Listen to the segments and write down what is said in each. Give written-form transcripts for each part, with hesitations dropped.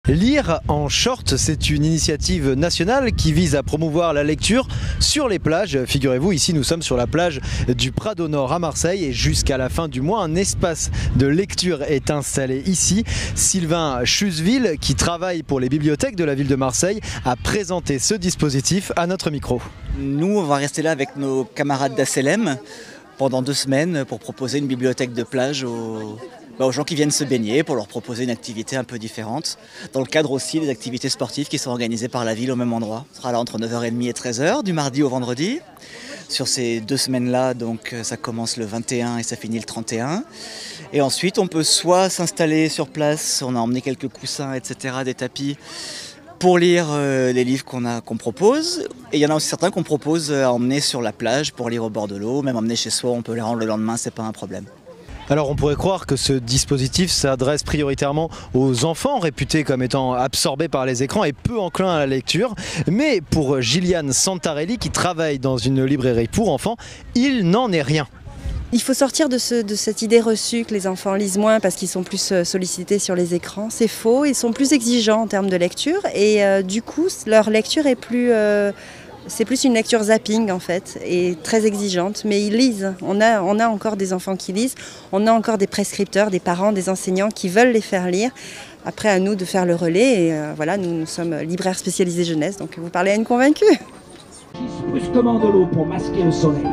Lire en short, c'est une initiative nationale qui vise à promouvoir la lecture sur les plages. Figurez-vous, ici nous sommes sur la plage du Prado Nord à Marseille et jusqu'à la fin du mois, un espace de lecture est installé ici. Sylvain Chuseville, qui travaille pour les bibliothèques de la ville de Marseille, a présenté ce dispositif à notre micro. Nous, on va rester là avec nos camarades d'ACLM pendant 2 semaines pour proposer une bibliothèque de plage aux gens qui viennent se baigner, pour leur proposer une activité un peu différente. Dans le cadre aussi des activités sportives qui sont organisées par la ville au même endroit. On sera là entre 9h30 et 13h, du mardi au vendredi. Sur ces 2 semaines-là, donc ça commence le 21 et ça finit le 31. Et ensuite, on peut soit s'installer sur place, on a emmené quelques coussins, etc., des tapis, pour lire les livres qu'on propose. Et il y en a aussi certains qu'on propose à emmener sur la plage pour lire au bord de l'eau, même emmener chez soi, on peut les rendre le lendemain, c'est pas un problème. Alors on pourrait croire que ce dispositif s'adresse prioritairement aux enfants réputés comme étant absorbés par les écrans et peu enclins à la lecture. Mais pour Gilliane Santarelli, qui travaille dans une librairie pour enfants, il n'en est rien. Il faut sortir de cette idée reçue que les enfants lisent moins parce qu'ils sont plus sollicités sur les écrans. C'est faux, ils sont plus exigeants en termes de lecture et du coup leur lecture est plus... C'est plus une lecture zapping en fait, et très exigeante, mais ils lisent. On a encore des enfants qui lisent, on a encore des prescripteurs, des parents, des enseignants qui veulent les faire lire. Après à nous de faire le relais, et voilà, nous sommes libraires spécialisés jeunesse, donc vous parlez à une convaincue. Brusquement de l'eau pour masquer le soleil.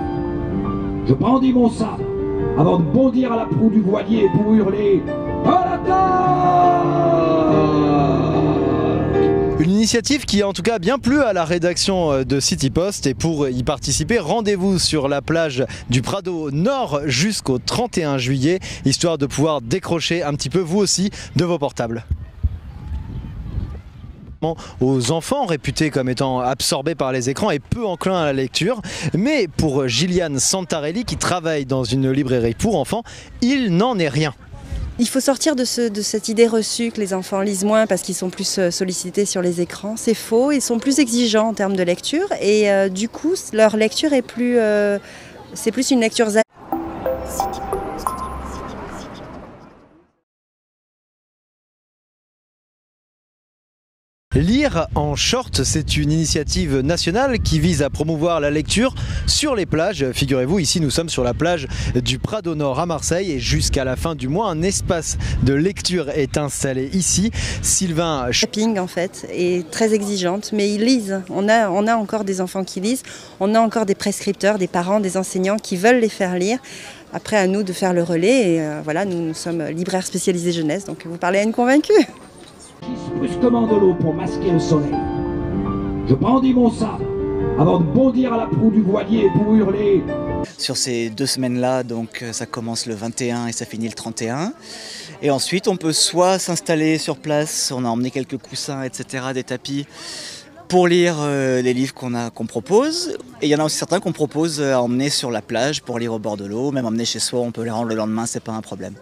Je brandis mon sabre avant de bondir à la proue du voilier pour hurler « À l'attaque !» Une initiative qui a en tout cas bien plu à la rédaction de City Post, et pour y participer, rendez-vous sur la plage du Prado Nord jusqu'au 31 juillet, histoire de pouvoir décrocher un petit peu vous aussi de vos portables. Aux enfants réputés comme étant absorbés par les écrans et peu enclins à la lecture. Mais pour Gilliane Santarelli, qui travaille dans une librairie pour enfants, il n'en est rien. Il faut sortir de cette idée reçue que les enfants lisent moins parce qu'ils sont plus sollicités sur les écrans. C'est faux, ils sont plus exigeants en termes de lecture et du coup leur lecture est plus... c'est plus une lecture zapping. Lire en short, c'est une initiative nationale qui vise à promouvoir la lecture sur les plages. Figurez-vous, ici nous sommes sur la plage du Prado Nord à Marseille et jusqu'à la fin du mois, un espace de lecture est installé ici. Sylvain Zapping en fait, est très exigeante, mais ils lisent. On a encore des enfants qui lisent, on a encore des prescripteurs, des parents, des enseignants qui veulent les faire lire. Après à nous de faire le relais, et voilà, nous sommes libraires spécialisés jeunesse, donc vous parlez à une convaincue. Brusquement de l'eau pour masquer le soleil. Je brandis mon sabre avant de bondir à la proue du voilier pour hurler. Sur ces 2 semaines-là, donc ça commence le 21 et ça finit le 31. Et ensuite, on peut soit s'installer sur place, on a emmené quelques coussins, etc., des tapis, pour lire les livres qu'on propose. Et il y en a aussi certains qu'on propose à emmener sur la plage pour lire au bord de l'eau, même emmener chez soi, on peut les rendre le lendemain, c'est pas un problème.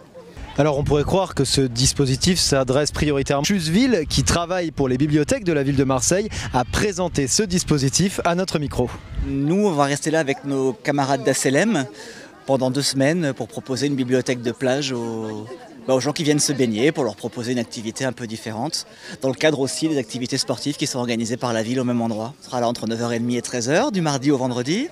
Alors on pourrait croire que ce dispositif s'adresse prioritairement à Chuseville, qui travaille pour les bibliothèques de la ville de Marseille, a présenté ce dispositif à notre micro. Nous, on va rester là avec nos camarades d'ACLM pendant 2 semaines pour proposer une bibliothèque de plage aux gens qui viennent se baigner, pour leur proposer une activité un peu différente. Dans le cadre aussi des activités sportives qui sont organisées par la ville au même endroit. On sera là entre 9h30 et 13h, du mardi au vendredi.